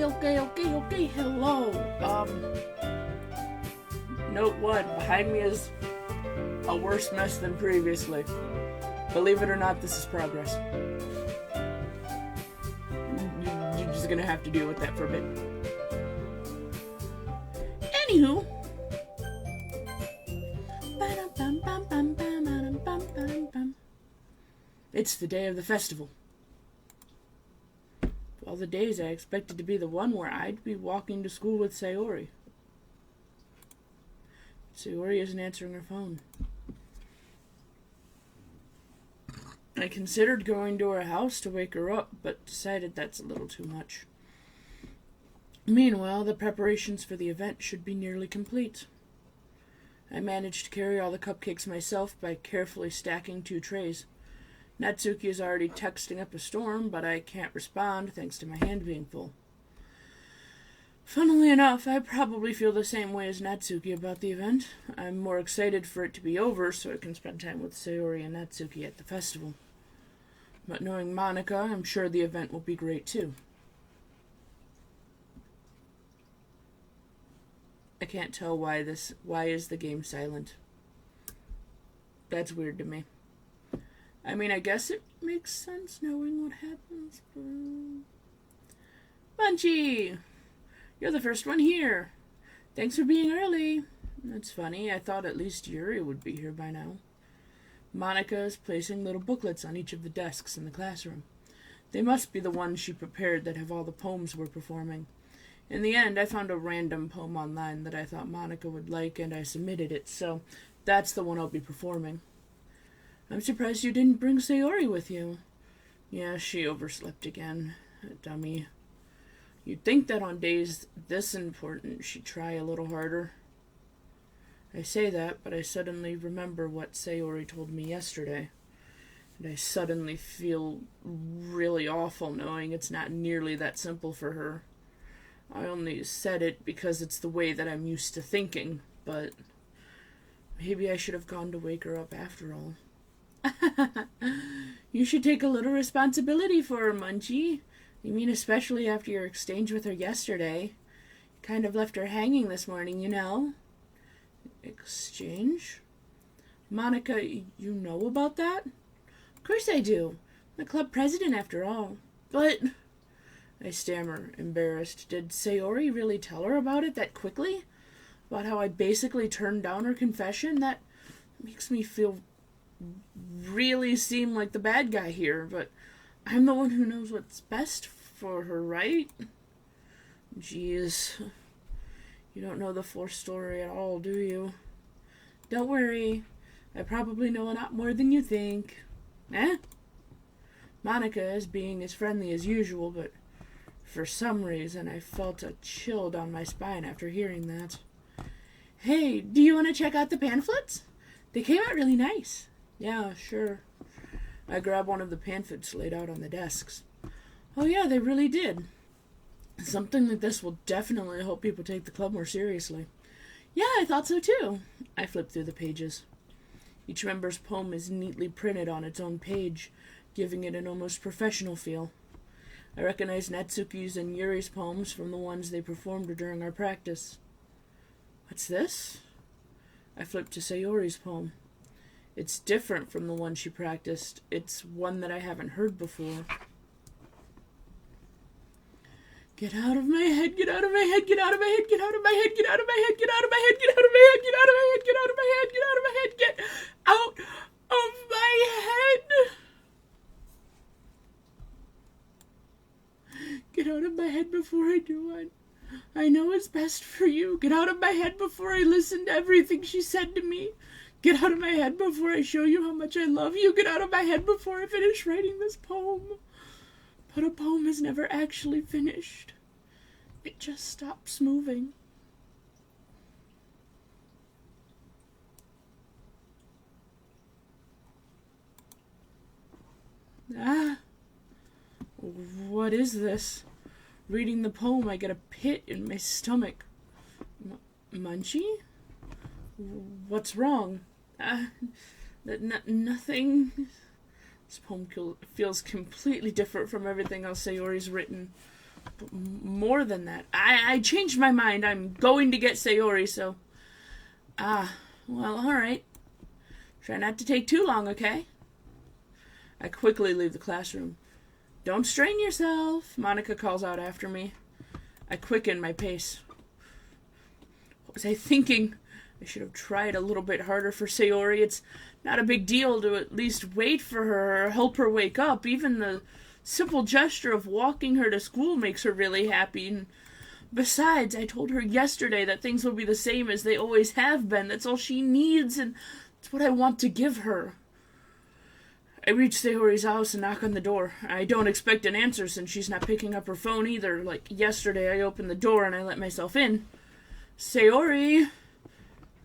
Okay, hello. Note one, behind me is a worse mess than previously. Believe it or not, this is progress. You're just gonna have to deal with that for a bit. Anywho. It's the day of the festival. Of all the days, I expected to be the one where I'd be walking to school with Sayori. Sayori isn't answering her phone. I considered going to her house to wake her up, but decided that's a little too much. Meanwhile, the preparations for the event should be nearly complete. I managed to carry all the cupcakes myself by carefully stacking 2 trays. Natsuki is already texting up a storm, but I can't respond thanks to my hand being full. Funnily enough, I probably feel the same way as Natsuki about the event. I'm more excited for it to be over so I can spend time with Sayori and Natsuki at the festival. But knowing Monika, I'm sure the event will be great too. I can't tell why is the game silent? That's weird to me. I mean, I guess it makes sense knowing what happens, but... Munchie! You're the first one here. Thanks for being early. That's funny. I thought at least Yuri would be here by now. Monika is placing little booklets on each of the desks in the classroom. They must be the ones she prepared that have all the poems we're performing. In the end, I found a random poem online that I thought Monika would like, and I submitted it, so that's the one I'll be performing. I'm surprised you didn't bring Sayori with you. Yeah, she overslept again. Dummy. You'd think that on days this important, she'd try a little harder. I say that, but I suddenly remember what Sayori told me yesterday. And I suddenly feel really awful knowing it's not nearly that simple for her. I only said it because it's the way that I'm used to thinking, but maybe I should have gone to wake her up after all. You should take a little responsibility for her, Munchie. You mean especially after your exchange with her yesterday. You kind of left her hanging this morning, you know. Exchange? Monika, you know about that? Of course I do. I'm the club president after all. But... I stammer, embarrassed. Did Sayori really tell her about it that quickly? About how I basically turned down her confession? That makes me really seem like the bad guy here, but I'm the one who knows what's best for her, right? Jeez. You don't know the full story at all, do you? Don't worry. I probably know a lot more than you think. Eh? Monika is being as friendly as usual, but for some reason I felt a chill down my spine after hearing that. Hey, do you want to check out the pamphlets? They came out really nice. Yeah, sure. I grabbed one of the pamphlets laid out on the desks. Oh yeah, they really did. Something like this will definitely help people take the club more seriously. Yeah, I thought so too. I flipped through the pages. Each member's poem is neatly printed on its own page, giving it an almost professional feel. I recognized Natsuki's and Yuri's poems from the ones they performed during our practice. What's this? I flipped to Sayori's poem. It's different from the one she practiced. It's one that I haven't heard before. Get out of my head, get out of my head, get out of my head, get out of my head, get out of my head, get out of my head, get out of my head, get out of my head, get out of my head, get out of my head, get out of my head. Get out of my head before I do it. I know it's best for you. Get out of my head before I listen to everything she said to me. Get out of my head before I show you how much I love you. Get out of my head before I finish writing this poem. But a poem is never actually finished. It just stops moving. What is this? Reading the poem, I get a pit in my stomach. Munchie? What's wrong? Nothing. This poem feels completely different from everything else Sayori's written. More than that. I changed my mind. I'm going to get Sayori, so... well, alright. Try not to take too long, okay? I quickly leave the classroom. Don't strain yourself, Monica calls out after me. I quicken my pace. What was I thinking? I should have tried a little bit harder for Sayori. It's not a big deal to at least wait for her or help her wake up. Even the simple gesture of walking her to school makes her really happy. And besides, I told her yesterday that things will be the same as they always have been. That's all she needs, and it's what I want to give her. I reach Sayori's house and knock on the door. I don't expect an answer since she's not picking up her phone either. Like yesterday, I opened the door and I let myself in. Sayori!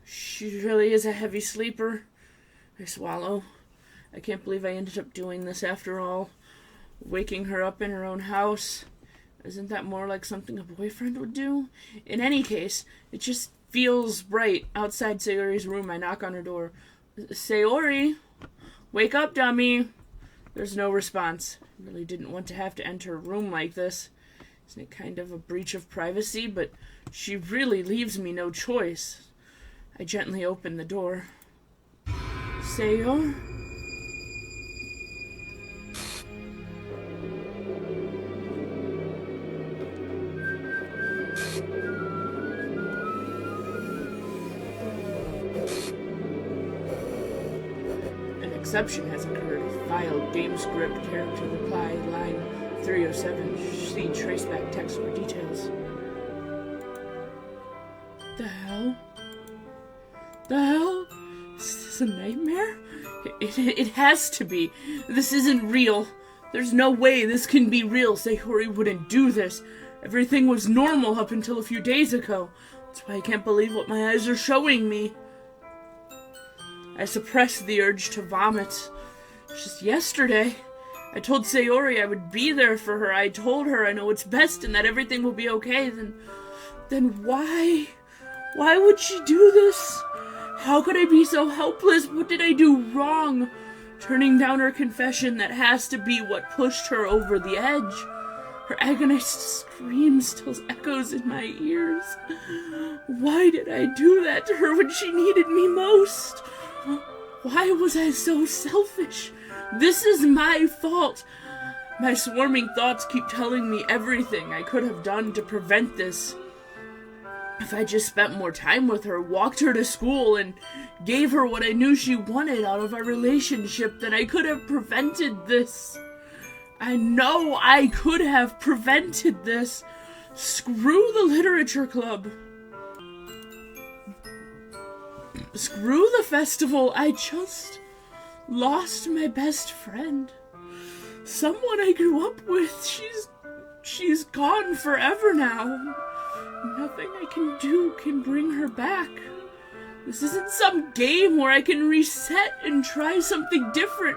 She really is a heavy sleeper. I swallow. I can't believe I ended up doing this after all. Waking her up in her own house. Isn't that more like something a boyfriend would do? In any case, it just feels right. Outside Sayori's room, I knock on her door. Sayori! Wake up, dummy! There's no response. I really didn't want to have to enter a room like this. Isn't it kind of a breach of privacy? But she really leaves me no choice. I gently open the door. Sayor? An exception has occurred. Filed game script character reply line 307. See traceback text for details. The hell? The hell? Is this a nightmare? It has to be. This isn't real. There's no way this can be real. Sayori wouldn't do this. Everything was normal up until a few days ago. That's why I can't believe what my eyes are showing me. I suppress the urge to vomit. Just yesterday, I told Sayori I would be there for her. I told her I know what's best and that everything will be okay. Then why? Why would she do this? How could I be so helpless? What did I do wrong? Turning down her confession, that has to be what pushed her over the edge. Her agonized scream still echoes in my ears. Why did I do that to her when she needed me most? Why was I so selfish? This is my fault. My swarming thoughts keep telling me everything I could have done to prevent this. If I just spent more time with her, walked her to school, and gave her what I knew she wanted out of our relationship, then I could have prevented this. I know I could have prevented this. Screw the literature club. Screw the festival. I just lost my best friend. Someone I grew up with. She's gone forever now. Nothing I can do can bring her back. This isn't some game where I can reset and try something different.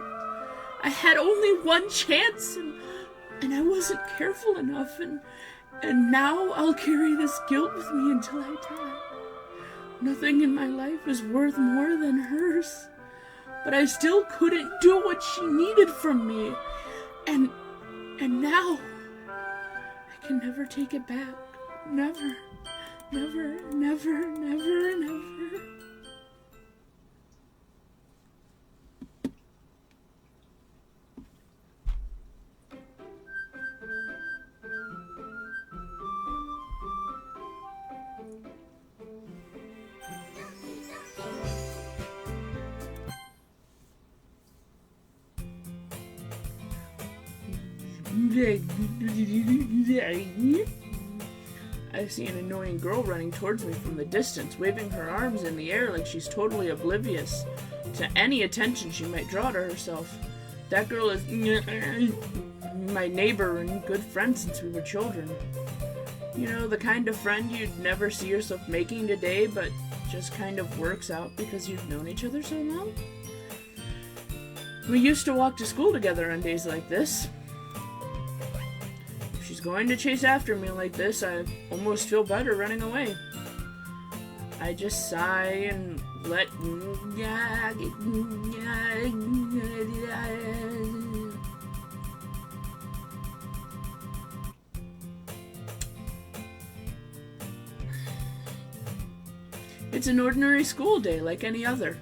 I had only one chance, and I wasn't careful enough, and now I'll carry this guilt with me until I die. Nothing in my life is worth more than hers, but I still couldn't do what she needed from me, and now I can never take it back. Never, never, never, never, never. I see an annoying girl running towards me from the distance, waving her arms in the air like she's totally oblivious to any attention she might draw to herself. That girl is my neighbor and good friend since we were children. You know, the kind of friend you'd never see yourself making today, but just kind of works out because you've known each other so long. We used to walk to school together on days like this. If she's going to chase after me like this, I almost feel better running away. I just sigh and let... It's an ordinary school day like any other.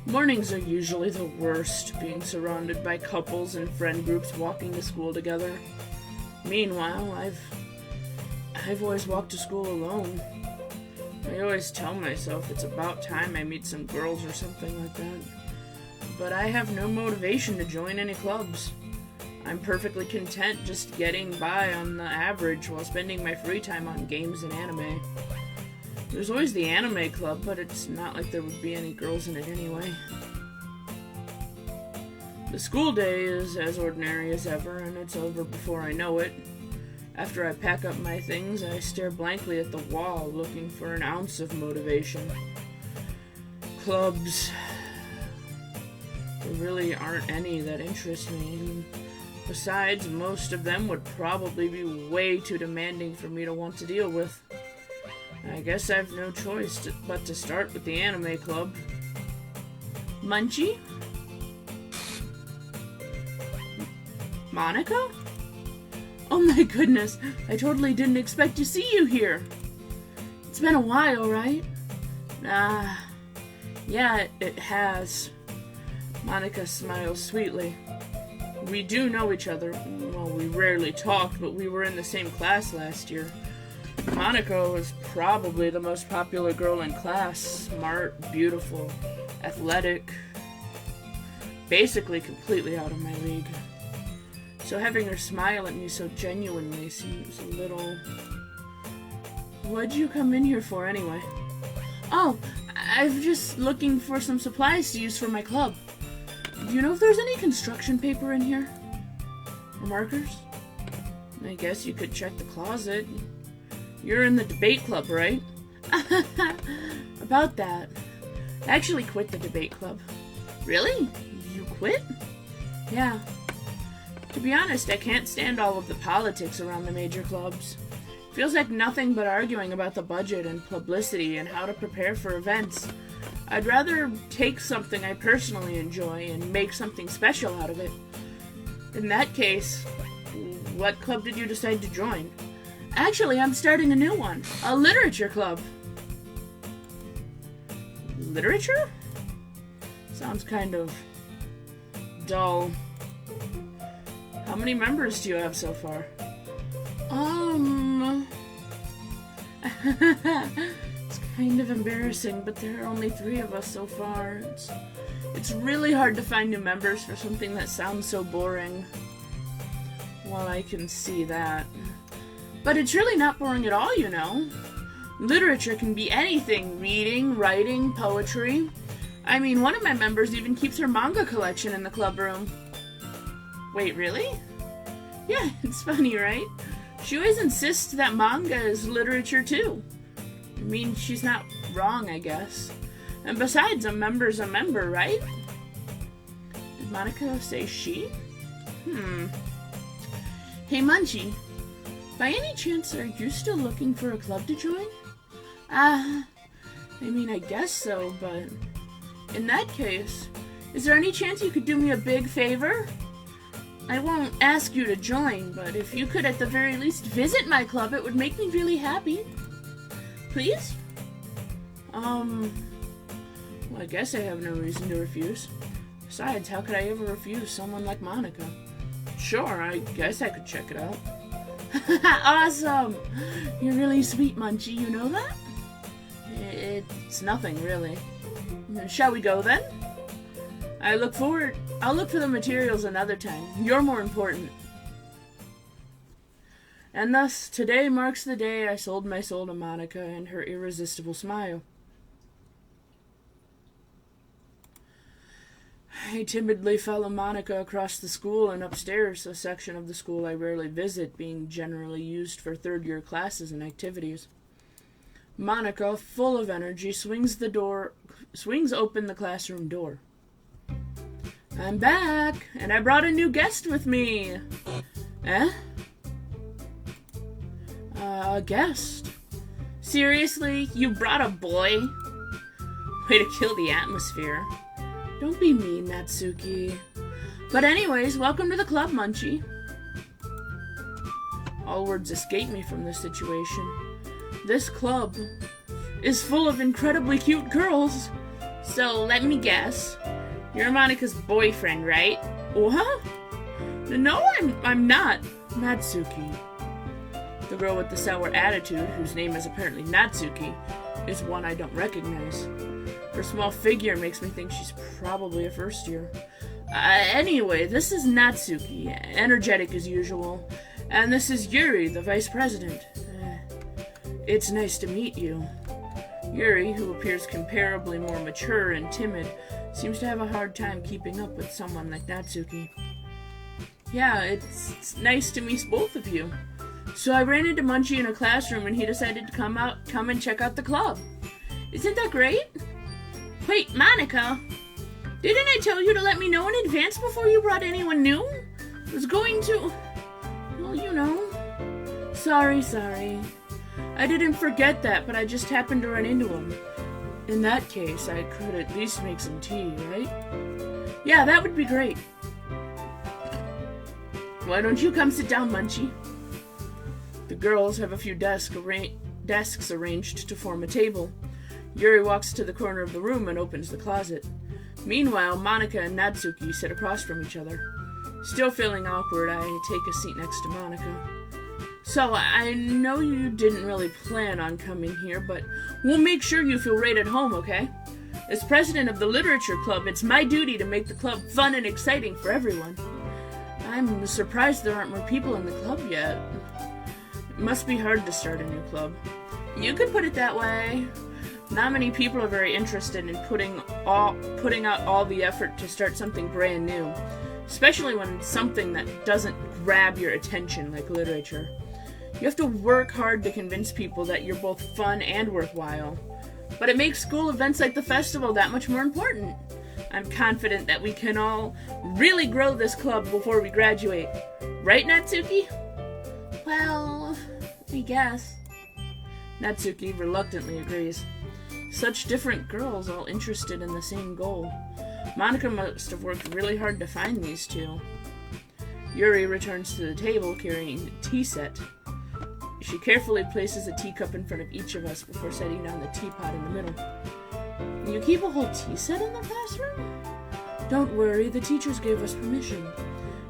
Mornings are usually the worst, being surrounded by couples and friend groups walking to school together. Meanwhile, I've always walked to school alone. I always tell myself it's about time I meet some girls or something like that. But I have no motivation to join any clubs. I'm perfectly content just getting by on the average while spending my free time on games and anime. There's always the anime club, but it's not like there would be any girls in it anyway. The school day is as ordinary as ever, and it's over before I know it. After I pack up my things, I stare blankly at the wall, looking for an ounce of motivation. Clubs. There really aren't any that interest me. Besides, most of them would probably be way too demanding for me to want to deal with. I guess I've no choice but to start with the anime club. Munchie? Monica? Oh my goodness, I totally didn't expect to see you here. It's been a while, right? Yeah, it has. Monica smiles sweetly. We do know each other. Well, we rarely talked, but we were in the same class last year. Monica was probably the most popular girl in class. Smart, beautiful, athletic. Basically completely out of my league. So having her smile at me so genuinely seems a little... What'd you come in here for anyway? Oh, I'm just looking for some supplies to use for my club. Do you know if there's any construction paper in here? Or markers? I guess you could check the closet. You're in the debate club, right? About that. I actually quit the debate club. Really? You quit? Yeah. To be honest, I can't stand all of the politics around the major clubs. Feels like nothing but arguing about the budget and publicity and how to prepare for events. I'd rather take something I personally enjoy and make something special out of it. In that case, what club did you decide to join? Actually, I'm starting a new one. A literature club. Literature? Sounds kind of dull. How many members do you have so far? It's kind of embarrassing, but there are only 3 of us so far. It's really hard to find new members for something that sounds so boring. Well, I can see that. But it's really not boring at all, you know. Literature can be anything. Reading, writing, poetry. I mean, one of my members even keeps her manga collection in the club room. Wait, really? Yeah, it's funny, right? She always insists that manga is literature too. I mean, she's not wrong, I guess. And besides, a member's a member, right? Did Monica say she? Hey, Munchie. By any chance, are you still looking for a club to join? I mean, I guess so, but... In that case, is there any chance you could do me a big favor? I won't ask you to join, but if you could at the very least visit my club, it would make me really happy. Please? Well, I guess I have no reason to refuse. Besides, how could I ever refuse someone like Monica? Sure, I guess I could check it out. Awesome! You're really sweet, Munchie, you know that? It's nothing, really. Shall we go, then? I'll look for the materials another time. You're more important. And thus, today marks the day I sold my soul to Monica and her irresistible smile. I timidly follow Monica across the school and upstairs, a section of the school I rarely visit, being generally used for third-year classes and activities. Monica, full of energy, swings open the classroom door. I'm back, and I brought a new guest with me. Eh? A guest? Seriously? You brought a boy? Way to kill the atmosphere. Don't be mean, Natsuki. But anyways, welcome to the club, Munchie. All words escape me from this situation. This club is full of incredibly cute girls. So let me guess. You're Monika's boyfriend, right? What? No, I'm not. Natsuki. The girl with the sour attitude, whose name is apparently Natsuki, is one I don't recognize. Her small figure makes me think she's probably a first year. Anyway, this is Natsuki, energetic as usual. And this is Yuri, the vice president. It's nice to meet you. Yuri, who appears comparably more mature and timid, seems to have a hard time keeping up with someone like Natsuki. Yeah, it's nice to meet both of you. So I ran into Munchie in a classroom and he decided to come and check out the club. Isn't that great? Wait, Monika, didn't I tell you to let me know in advance before you brought anyone new? I was going to... Well, you know. Sorry. I didn't forget that, but I just happened to run into him. In that case, I could at least make some tea, right? Yeah, that would be great. Why don't you come sit down, Munchie? The girls have a few desks arranged to form a table. Yuri walks to the corner of the room and opens the closet. Meanwhile, Monika and Natsuki sit across from each other. Still feeling awkward, I take a seat next to Monika. So, I know you didn't really plan on coming here, but we'll make sure you feel right at home, okay? As president of the literature club, it's my duty to make the club fun and exciting for everyone. I'm surprised there aren't more people in the club yet. It must be hard to start a new club. You could put it that way. Not many people are very interested in putting out all the effort to start something brand new, especially when it's something that doesn't grab your attention like literature. You have to work hard to convince people that you're both fun and worthwhile. But it makes school events like the festival that much more important. I'm confident that we can all really grow this club before we graduate. Right, Natsuki? Well, I guess. Natsuki reluctantly agrees. Such different girls all interested in the same goal. Monika must have worked really hard to find these two. Yuri returns to the table carrying the tea set. She carefully places a teacup in front of each of us before setting down the teapot in the middle. You keep a whole tea set in the classroom? Don't worry, the teachers gave us permission.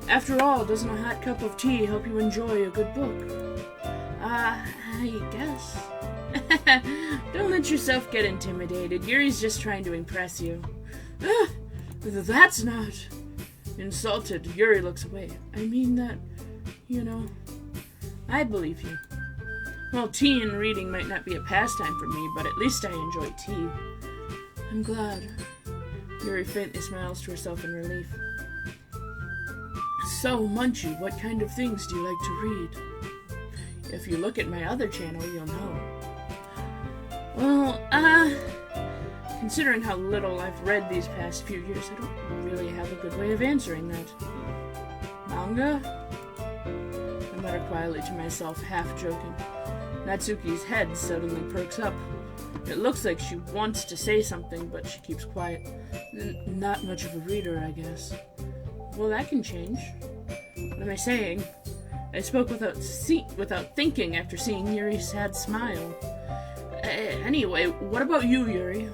After all, doesn't a hot cup of tea help you enjoy a good book? I guess. Don't let yourself get intimidated. Yuri's just trying to impress you. That's not... Insulted, Yuri looks away. I mean that, I believe you. Well, tea and reading might not be a pastime for me, but at least I enjoy tea. I'm glad. Yuri faintly smiles to herself in relief. So, Munchie, what kind of things do you like to read? If you look at my other channel, you'll know. Well, considering how little I've read these past few years, I don't really have a good way of answering that. Manga? I mutter quietly to myself, half joking. Natsuki's head suddenly perks up. It looks like she wants to say something, but she keeps quiet. Not much of a reader, I guess. Well, that can change. What am I saying? I spoke without thinking after seeing Yuri's sad smile. Anyway, what about you, Yuri?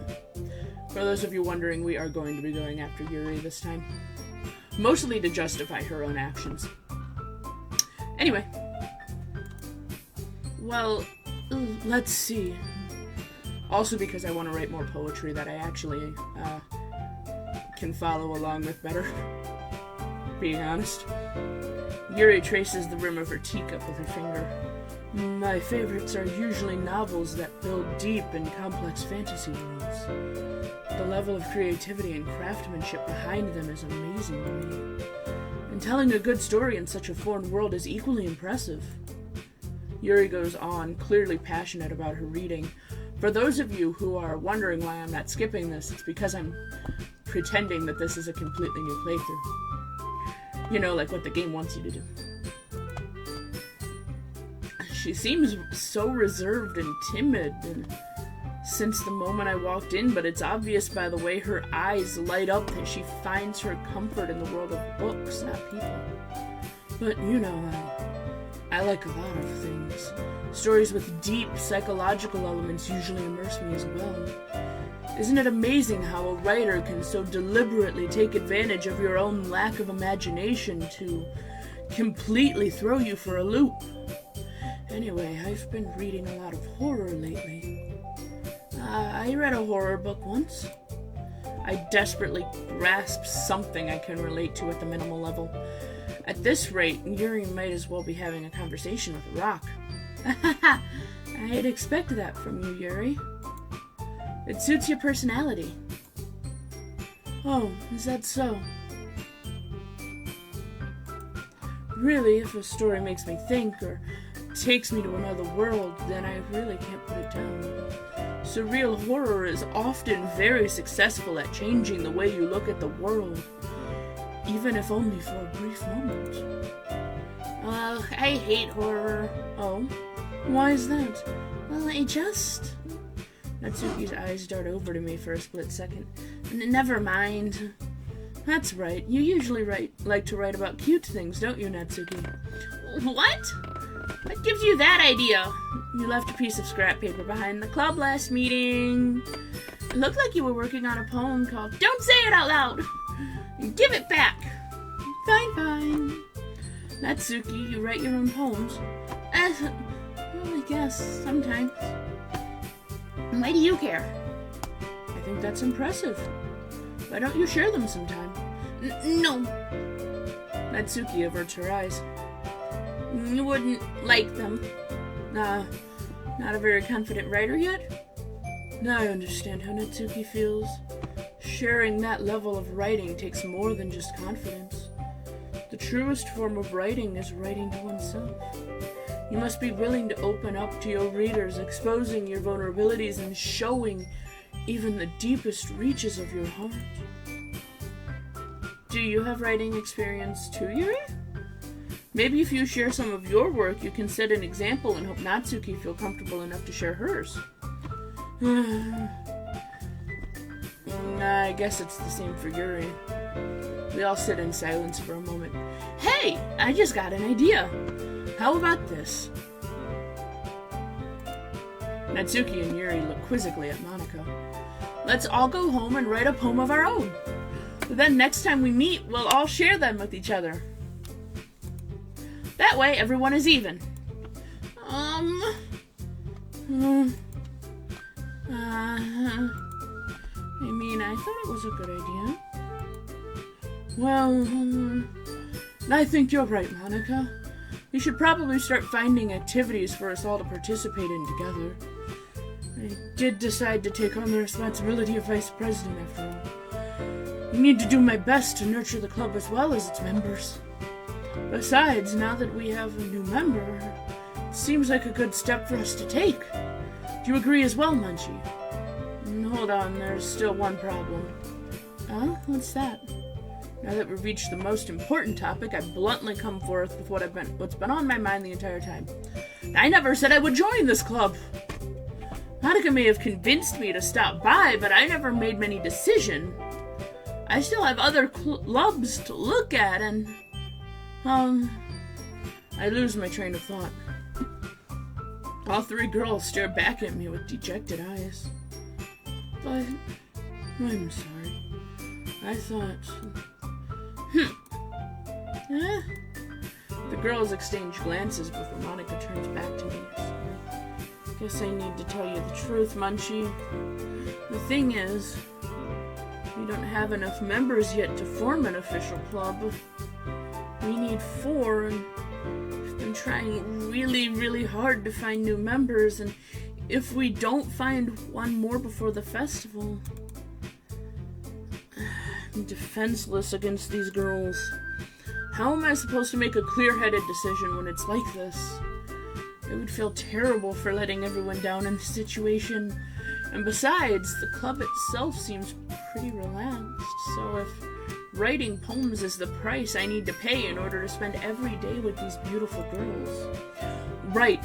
For those of you wondering, we are going to be going after Yuri this time. Mostly to justify her own actions. Anyway. Well, let's see. Also because I want to write more poetry that I actually can follow along with better. Being honest. Yuri traces the rim of her teacup with her finger. My favorites are usually novels that build deep and complex fantasy worlds. The level of creativity and craftsmanship behind them is amazing to me. And telling a good story in such a foreign world is equally impressive. Yuri goes on, clearly passionate about her reading. For those of you who are wondering why I'm not skipping this, it's because I'm pretending that this is a completely new playthrough. You know, like what the game wants you to do. She seems so reserved and timid since the moment I walked in, but it's obvious by the way her eyes light up that she finds her comfort in the world of books, not people. But, I like a lot of things. Stories with deep psychological elements usually immerse me as well. Isn't it amazing how a writer can so deliberately take advantage of your own lack of imagination to completely throw you for a loop? Anyway, I've been reading a lot of horror lately. I read a horror book once. I desperately grasp something I can relate to at the minimal level. At this rate, Yuri might as well be having a conversation with a rock. I'd expect that from you, Yuri. It suits your personality. Oh, is that so? Really, if a story makes me think or takes me to another world, then I really can't put it down. Surreal horror is often very successful at changing the way you look at the world, even if only for a brief moment. I hate horror. Oh? Why is that? Well, Natsuki's eyes dart over to me for a split second. Never mind. That's right. You usually like to write about cute things, don't you, Natsuki? What? What gives you that idea? You left a piece of scrap paper behind the club last meeting. It looked like you were working on a poem called Don't Say It Out Loud! Give it back! Fine. Natsuki, you write your own poems? Well, I guess, sometimes. Why do you care? I think that's impressive. Why don't you share them sometime? No. Natsuki averts her eyes. You wouldn't like them. Not a very confident writer yet? Now I understand how Natsuki feels. Sharing that level of writing takes more than just confidence. The truest form of writing is writing to oneself. You must be willing to open up to your readers, exposing your vulnerabilities and showing even the deepest reaches of your heart. Do you have writing experience too, Yuri? Maybe if you share some of your work, you can set an example and help Natsuki feel comfortable enough to share hers. I guess it's the same for Yuri. We all sit in silence for a moment. Hey, I just got an idea. How about this? Natsuki and Yuri look quizzically at Monika. Let's all go home and write a poem of our own. Then next time we meet, we'll all share them with each other. That way, everyone is even. I mean, I thought it was a good idea. Well, I think you're right, Monika. We should probably start finding activities for us all to participate in together. I did decide to take on the responsibility of vice president after all. I need to do my best to nurture the club as well as its members. Besides, now that we have a new member, it seems like a good step for us to take. Do you agree as well, Munchie? Hold on, there's still one problem. Huh? What's that? Now that we've reached the most important topic, I bluntly come forth with what's been on my mind the entire time. I never said I would join this club. Monika may have convinced me to stop by, but I never made many decisions. I still have other clubs to look at, and I lose my train of thought. All three girls stare back at me with dejected eyes. But I'm sorry. I thought... The girls exchange glances before Monika turns back to me. Guess I need to tell you the truth, Munchie. The thing is, we don't have enough members yet to form an official club. We need 4, and we've been trying really, really hard to find new members, and if we don't find one more before the festival, I'm defenseless against these girls. How am I supposed to make a clear-headed decision when it's like this? I would feel terrible for letting everyone down in this situation. And besides, the club itself seems pretty relaxed, so if writing poems is the price I need to pay in order to spend every day with these beautiful girls. Right.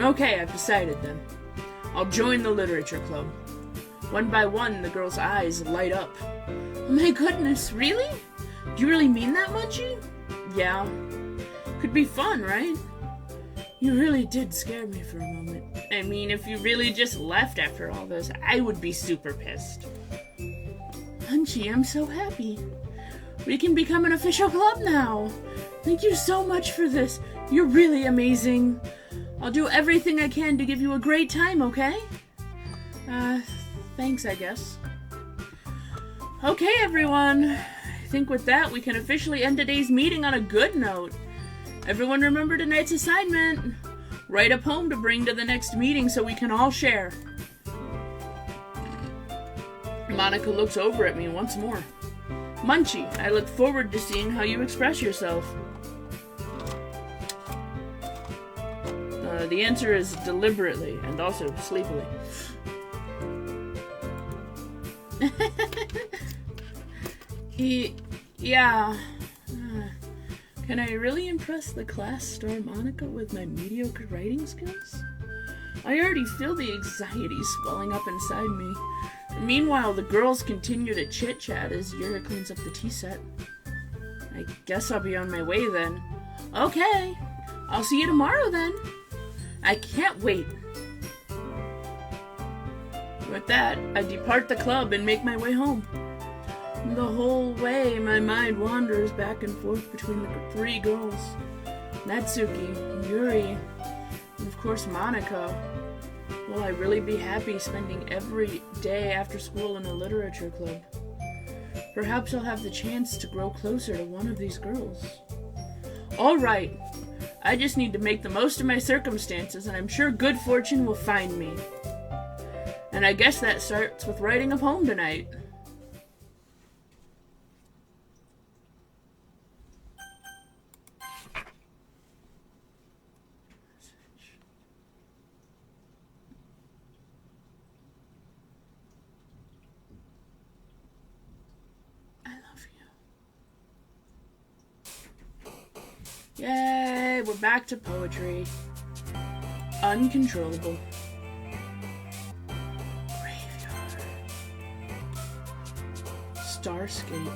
Okay, I've decided then. I'll join the literature club. One by one, the girls' eyes light up. Oh my goodness, really? Do you really mean that, Munchie? Yeah. Could be fun, right? You really did scare me for a moment. I mean, if you really just left after all this, I would be super pissed. Munchie, I'm so happy. We can become an official club now. Thank you so much for this. You're really amazing. I'll do everything I can to give you a great time, okay? Thanks, I guess. Okay, everyone. I think with that, we can officially end today's meeting on a good note. Everyone remember tonight's assignment. Write a poem to bring to the next meeting so we can all share. Monica looks over at me once more. Munchie, I look forward to seeing how you express yourself. The answer is deliberately and also sleepily. Yeah. Can I really impress the class star Monica with my mediocre writing skills? I already feel the anxiety swelling up inside me. Meanwhile, the girls continue to chit-chat as Yura cleans up the tea set. I guess I'll be on my way then. Okay, I'll see you tomorrow then. I can't wait. With that, I depart the club and make my way home. The whole way, my mind wanders back and forth between the three girls. Natsuki, Yuri, and of course Monica. Will I really be happy spending every day after school in a literature club? Perhaps I'll have the chance to grow closer to one of these girls. Alright, I just need to make the most of my circumstances, and I'm sure good fortune will find me. And I guess that starts with writing a poem tonight. Yay, we're back to poetry. Uncontrollable. Graveyard. Starscape.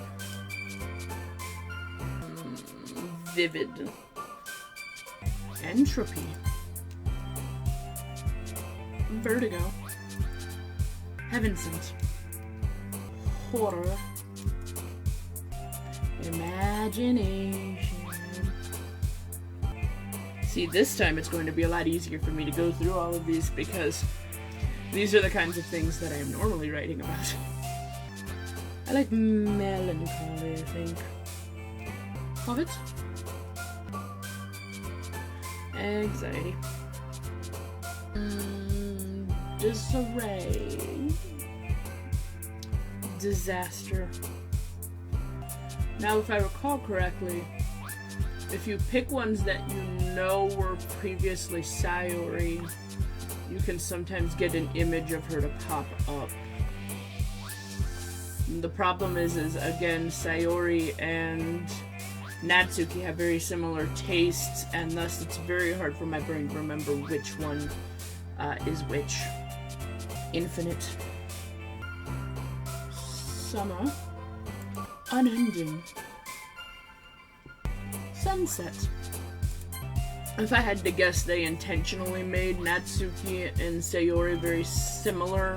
Vivid. Entropy. Vertigo. Heaven Sent. Horror. Imagination. See, this time it's going to be a lot easier for me to go through all of these because these are the kinds of things that I am normally writing about. I like melancholy, I think. Hobbit? Anxiety. Disarray. Disaster. Now, if I recall correctly, if you pick ones that you know were previously Sayori, you can sometimes get an image of her to pop up. The problem is again, Sayori and Natsuki have very similar tastes, and thus it's very hard for my brain to remember which one is which. Infinite. Summer. Unending. Sunset. If I had to guess, they intentionally made Natsuki and Sayori very similar.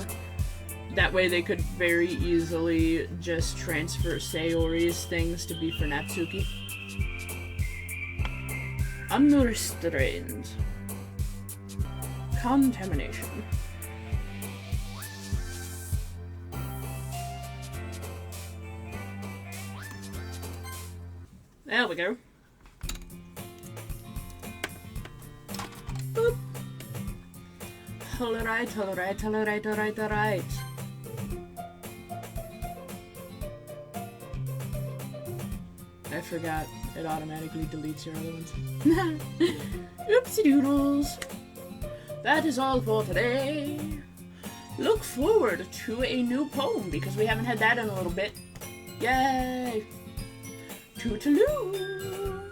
That way they could very easily just transfer Sayori's things to be for Natsuki. Unrestrained. Contamination. There we go. Boop. Alright. I forgot. It automatically deletes your other ones. Oopsie doodles. That is all for today. Look forward to a new poem because we haven't had that in a little bit. Yay! Toodaloo!